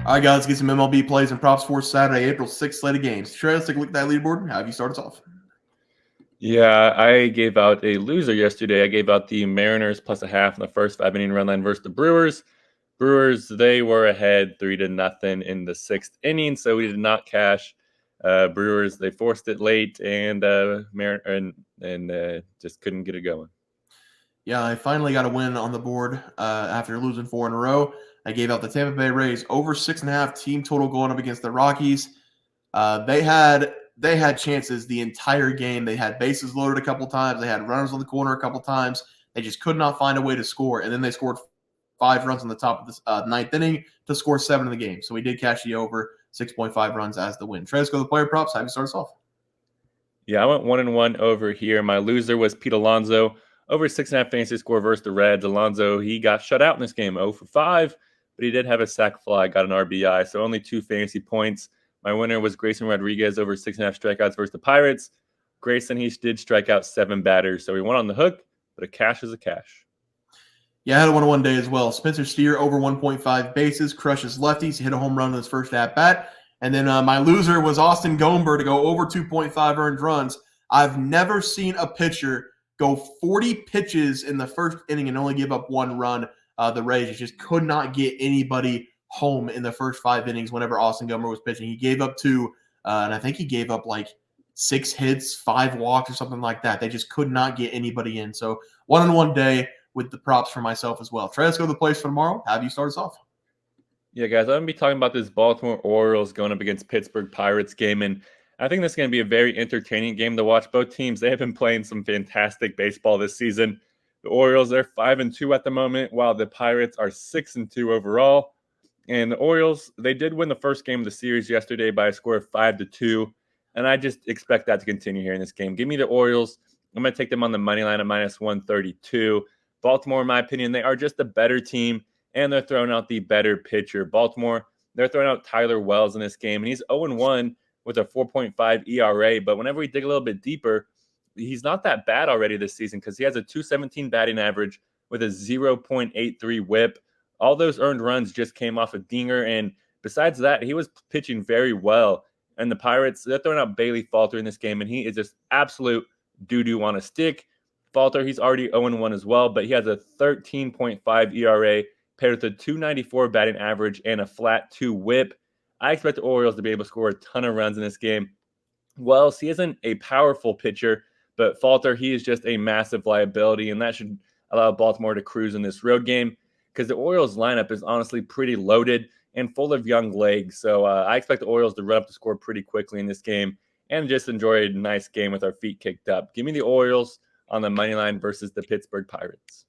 All right, guys, let's get some MLB plays and props for Saturday, April 6th slate of games. Trey, let's take a look at that leaderboard. Have you start us off? Yeah, I gave out a loser yesterday. I gave out the Mariners plus a half in the first 5 inning run line versus the Brewers. Brewers, they were ahead 3-0 in the 6th inning, so we did not cash. Brewers, they forced it late and just couldn't get it going. Yeah, I finally got a win on the board after losing 4 in a row. I gave out the Tampa Bay Rays over 6.5 team total going up against the Rockies. They had chances the entire game. They had bases loaded a couple times. They had runners on the corner a couple times. They just could not find a way to score. And then they scored 5 runs on the top of the ninth inning to score 7 in the game. So we did cash the over 6.5 runs as the win. Trey, let's go to the player props. Have you start us off? Yeah, I went 1-1 over here. My loser was Pete Alonso. Over 6.5 fantasy score versus the Reds. Alonso, he got shut out in this game, 0 for 5, but he did have a sac fly, got an RBI, so only 2 fantasy points. My winner was Grayson Rodriguez, over 6.5 strikeouts versus the Pirates. Grayson, he did strike out 7 batters, so he went on the hook, but a cash is a cash. Yeah, I had a 1-1 day as well. Spencer Steer over 1.5 bases, crushes lefties, hit a home run in his first at bat. And then my loser was Austin Gomber to go over 2.5 earned runs. I've never seen a pitcher go 40 pitches in the first inning and only give up 1 run. The Rays just could not get anybody home in the first 5 innings whenever Austin Gomber was pitching. He gave up 2, and I think he gave up like 6 hits, 5 walks, or something like that. They just could not get anybody in. So 1-1 day with the props for myself as well. Trey, let's go to the plays for tomorrow. Have you start us off? Yeah, guys, I'm going to be talking about this Baltimore Orioles going up against Pittsburgh Pirates game, and I think this is going to be a very entertaining game to watch. Both teams, they have been playing some fantastic baseball this season. The Orioles, they're 5-2 at the moment, while the Pirates are 6-2 overall. And the Orioles, they did win the first game of the series yesterday by a score of 5-2, and I just expect that to continue here in this game. Give me the Orioles. I'm going to take them on the money line at minus 132. Baltimore, in my opinion, they are just a better team, and they're throwing out the better pitcher. Baltimore, they're throwing out Tyler Wells in this game, and he's 0-1 with a 4.5 ERA. But whenever we dig a little bit deeper, he's not that bad already this season because he has a 217 batting average with a 0.83 whip. All those earned runs just came off a dinger, and besides that, he was pitching very well. And the Pirates, they're throwing out Bailey Falter in this game, and he is just absolute doo-doo on a stick. Falter, he's already 0-1 as well, but he has a 13.5 ERA paired with a 294 batting average and a flat 2 whip. I expect the Orioles to be able to score a ton of runs in this game. Wells, he isn't a powerful pitcher, but Falter, he is just a massive liability, and that should allow Baltimore to cruise in this road game because the Orioles lineup is honestly pretty loaded and full of young legs. So I expect the Orioles to run up the score pretty quickly in this game and just enjoy a nice game with our feet kicked up. Give me the Orioles on the money line versus the Pittsburgh Pirates.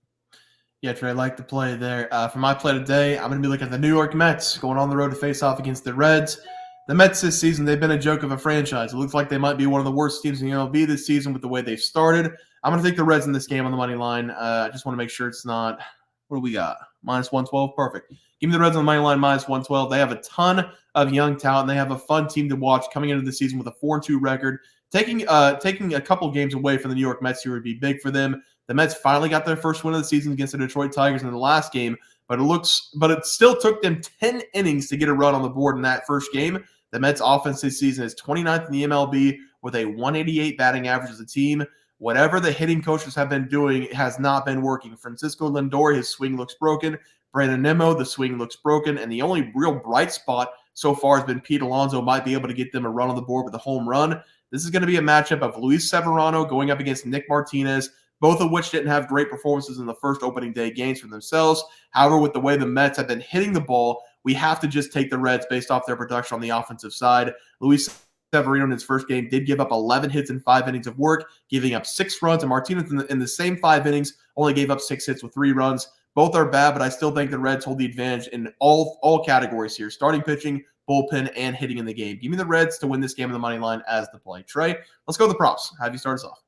Yeah, Trey, I like the play there. For my play today, I'm going to be looking at the New York Mets going on the road to face off against the Reds. The Mets this season, they've been a joke of a franchise. It looks like they might be one of the worst teams in the MLB this season with the way they've started. I'm going to take the Reds in this game on the money line. I just want to make sure it's not – what do we got? Minus 112? Perfect. Give me the Reds on the money line, minus 112. They have a ton of young talent. They have a fun team to watch coming into the season with a 4-2 record. Taking a couple games away from the New York Mets here would be big for them. The Mets finally got their first win of the season against the Detroit Tigers in the last game, but it still took them 10 innings to get a run on the board in that first game. The Mets offense this season is 29th in the MLB with a 188 batting average as a team. Whatever the hitting coaches have been doing, it has not been working. Francisco Lindor, his swing looks broken. Brandon Nimmo, the swing looks broken. And the only real bright spot so far has been Pete Alonso might be able to get them a run on the board with a home run. This is going to be a matchup of Luis Severino going up against Nick Martinez, both of which didn't have great performances in the first opening day games for themselves. However, with the way the Mets have been hitting the ball, we have to just take the Reds based off their production on the offensive side. Luis Severino in his first game did give up 11 hits in 5 innings of work, giving up 6 runs, and Martinez in the same 5 innings only gave up 6 hits with 3 runs. Both are bad, but I still think the Reds hold the advantage in all categories here, starting pitching, bullpen, and hitting in the game. Give me the Reds to win this game on the money line as the play. Trey, let's go to the props. Have you start us off?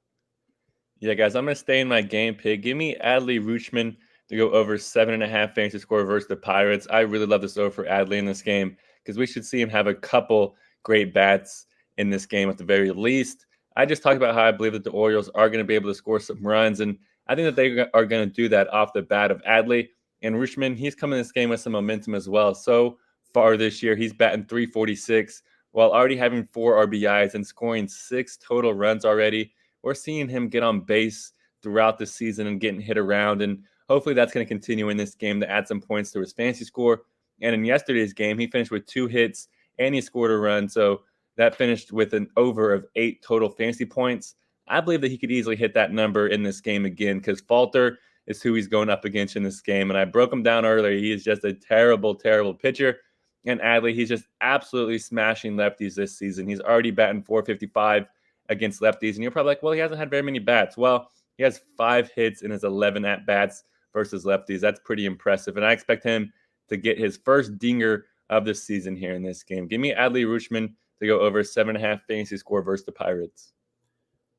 Yeah, guys, I'm going to stay in my game pick. Give me Adley Rutschman to go over 7.5 fantasy score versus the Pirates. I really love this over for Adley in this game because we should see him have a couple great bats in this game at the very least. I just talked about how I believe that the Orioles are going to be able to score some runs, and I think that they are going to do that off the bat of Adley. And Rutschman, he's coming in this game with some momentum as well. So far this year. He's batting .346 while already having 4 RBIs and scoring 6 total runs already. We're seeing him get on base throughout the season and getting hit around, and hopefully that's going to continue in this game to add some points to his fantasy score. And in yesterday's game, he finished with 2 hits and he scored a run, so that finished with an over of 8 total fantasy points. I believe that he could easily hit that number in this game again because Falter is who he's going up against in this game. And I broke him down earlier. He is just a terrible, terrible pitcher. And Adley, he's just absolutely smashing lefties this season. He's already batting .455 against lefties. And you're probably like, well, he hasn't had very many bats. Well, he has 5 hits in his 11 at-bats versus lefties. That's pretty impressive. And I expect him to get his first dinger of the season here in this game. Give me Adley Rutschman to go over 7.5 fantasy score versus the Pirates.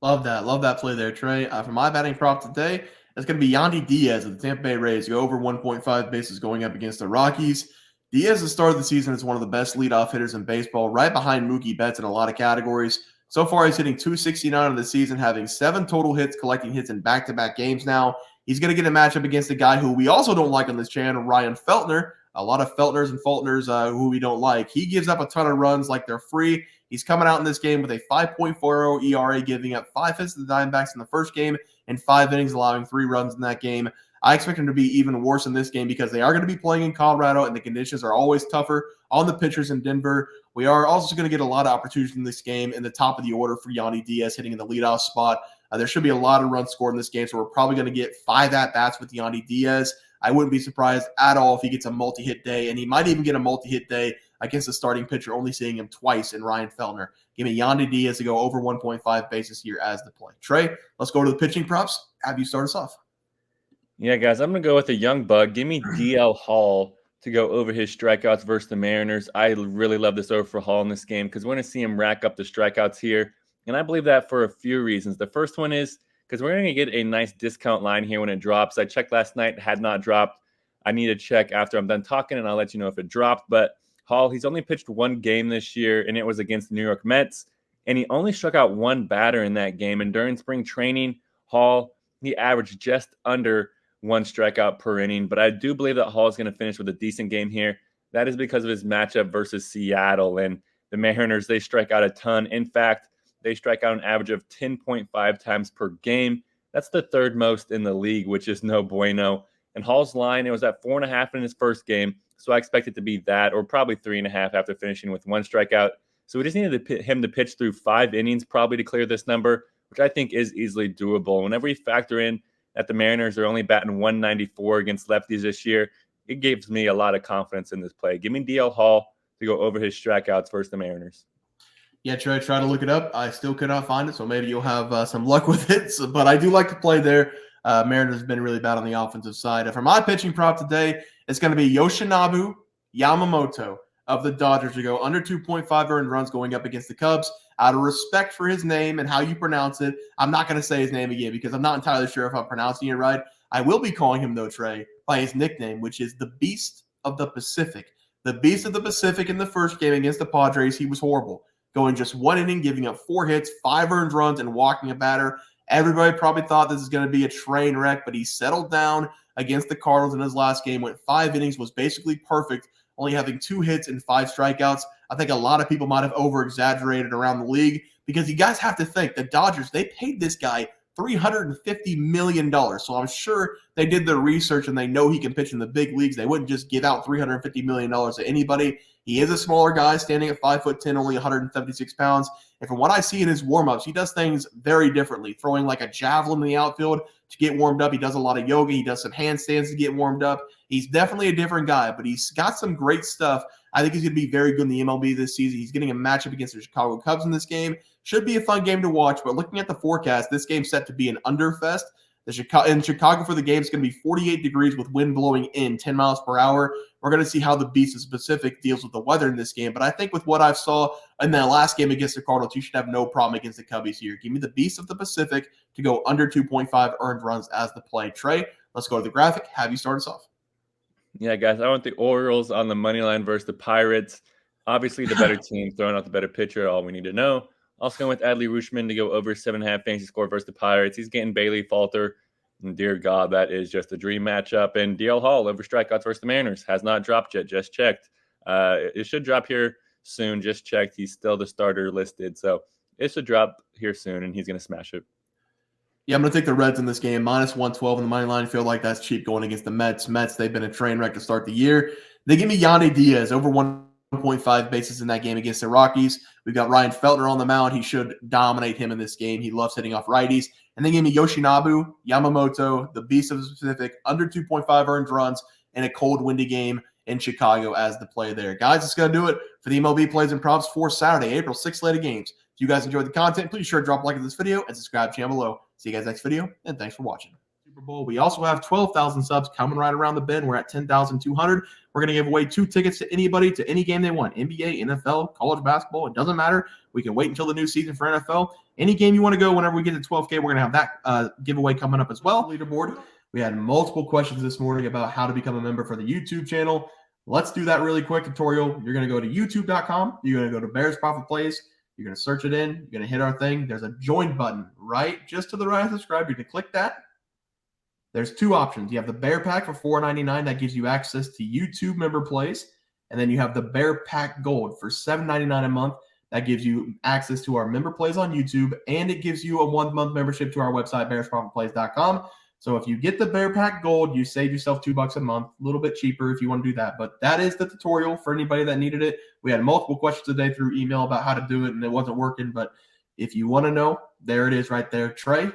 Love that. Love that play there, Trey. For my batting prop today, it's going to be Yandy Diaz of the Tampa Bay Rays. Go over 1.5 bases going up against the Rockies. Diaz has started the season as one of the best leadoff hitters in baseball, right behind Mookie Betts in a lot of categories. So far, he's hitting .269 in the season, having 7 total hits, collecting hits in back-to-back games now. He's going to get a matchup against a guy who we also don't like on this channel, Ryan Feltner. A lot of Feltners and Faulkners who we don't like. He gives up a ton of runs like they're free. He's coming out in this game with a 5.40 ERA, giving up 5 hits to the Diamondbacks in the first game and 5 innings, allowing 3 runs in that game. I expect him to be even worse in this game because they are going to be playing in Colorado and the conditions are always tougher on the pitchers in Denver. We are also going to get a lot of opportunities in this game in the top of the order for Yandy Diaz hitting in the leadoff spot. There should be a lot of runs scored in this game, so we're probably going to get 5 at-bats with Yandy Diaz. I wouldn't be surprised at all if he gets a multi-hit day, and he might even get a multi-hit day against the starting pitcher, only seeing him twice in Ryan Feltner. Give me Yandy Diaz to go over 1.5 bases here as the play. Trey, let's go to the pitching props. Have you start us off? Yeah, guys, I'm going to go with a young bug. Give me DL Hall to go over his strikeouts versus the Mariners. I really love this over for Hall in this game because we're going to see him rack up the strikeouts here, and I believe that for a few reasons. The first one is because we're going to get a nice discount line here when it drops. I checked last night, had not dropped. I need to check after I'm done talking, and I'll let you know if it dropped. But Hall, he's only pitched 1 game this year, and it was against the New York Mets, and he only struck out 1 batter in that game. And during spring training, Hall, he averaged just under 1 strikeout per inning. But I do believe that Hall is going to finish with a decent game here. That is because of his matchup versus Seattle. And the Mariners, they strike out a ton. In fact, they strike out an average of 10.5 times per game. That's the 3rd most in the league, which is no bueno. And Hall's line, it was at 4.5 in his first game, so I expect it to be that, or probably 3.5 after finishing with 1 strikeout. So we just needed him to pitch through 5 innings probably to clear this number, which I think is easily doable. Whenever you factor in that the Mariners are only batting .194 against lefties this year, it gives me a lot of confidence in this play. Give me DL Hall to go over his strikeouts versus the Mariners. Yeah, try to look it up. I still could not find it, so maybe you'll have some luck with it. But I do like to play there. Mariners have been really bad on the offensive side. For my pitching prop today, it's going to be Yoshinobu Yamamoto of the Dodgers to go under 2.5 earned runs going up against the Cubs. Out of respect for his name and how you pronounce it, I'm not going to say his name again because I'm not entirely sure if I'm pronouncing it right. I will be calling him, though, Trey, by his nickname, which is the Beast of the Pacific. The Beast of the Pacific in the first game against the Padres, he was horrible. Going just 1 inning, giving up 4 hits, 5 earned runs, and walking a batter. Everybody probably thought this is going to be a train wreck, but he settled down against the Cardinals in his last game, went 5 innings, was basically perfect, only having 2 hits and 5 strikeouts. I think a lot of people might have over-exaggerated around the league because you guys have to think the Dodgers, they paid this guy $350 million. So I'm sure they did their research and they know he can pitch in the big leagues. They wouldn't just give out $350 million to anybody. He is a smaller guy, standing at 5'10", only 176 pounds. And from what I see in his warm-ups, he does things very differently, throwing like a javelin in the outfield to get warmed up. He does a lot of yoga. He does some handstands to get warmed up. He's definitely a different guy, but he's got some great stuff. I think he's going to be very good in the MLB this season. He's getting a matchup against the Chicago Cubs in this game. Should be a fun game to watch, but looking at the forecast, this game's set to be an underfest. In Chicago for the game, it's going to be 48 degrees with wind blowing in 10 miles per hour. We're going to see how the Beast of the Pacific deals with the weather in this game. But I think with what I saw in that last game against the Cardinals, you should have no problem against the Cubbies here. Give me the Beast of the Pacific to go under 2.5 earned runs as the play. Trey, let's go to the graphic. Have you start us off? Yeah, guys, I want the Orioles on the money line versus the Pirates. Obviously, the better team, throwing out the better pitcher, all we need to know. Also going with Adley Rutschman to go over 7.5 fantasy score versus the Pirates. He's getting Bailey Falter. And dear God, that is just a dream matchup. And DL Hall over strikeouts versus the Mariners. Has not dropped yet, just checked. It should drop here soon. Just checked. He's still the starter listed. So it should drop here soon, and he's going to smash it. Yeah, I'm going to take the Reds in this game. Minus 112 in the money line. I feel like that's cheap going against the Mets. Mets, they've been a train wreck to start the year. They give me Yandy Diaz over 1.5 bases in that game against the Rockies. We've got Ryan Feltner on the mound. He should dominate him in this game. He loves hitting off righties. And they give me Yoshinobu Yamamoto, the beast of the Pacific, under 2.5 earned runs in a cold, windy game in Chicago as the play there. Guys, that's going to do it for the MLB Plays and Props for Saturday, April 6th slate of games. If you guys enjoyed the content, please sure to drop a like on this video and subscribe to the channel below. See you guys next video, and thanks for watching. Super Bowl. We also have 12,000 subs coming right around the bend. We're at 10,200. We're going to give away 2 tickets to anybody to any game they want. NBA, NFL, college basketball. It doesn't matter. We can wait until the new season for NFL. Any game you want to go, whenever we get to 12K, we're going to have that giveaway coming up as well. Leaderboard. We had multiple questions this morning about how to become a member for the YouTube channel. Let's do that really quick tutorial. You're going to go to youtube.com. You're going to go to Bears Profit Plays. You're going to search it in. You're going to hit our thing. There's a join button right just to the right of subscribe. You're going to click that. There's 2 options. You have the Bear Pack for $4.99. That gives you access to YouTube member plays. And then you have the Bear Pack Gold for $7.99 a month. That gives you access to our member plays on YouTube. And it gives you a 1-month membership to our website, bearsprofitplays.com. So if you get the Bear Pack Gold, you save yourself $2 a month, a little bit cheaper if you want to do that. But that is the tutorial for anybody that needed it. We had multiple questions today through email about how to do it, and it wasn't working. But if you want to know, there it is right there. Trey,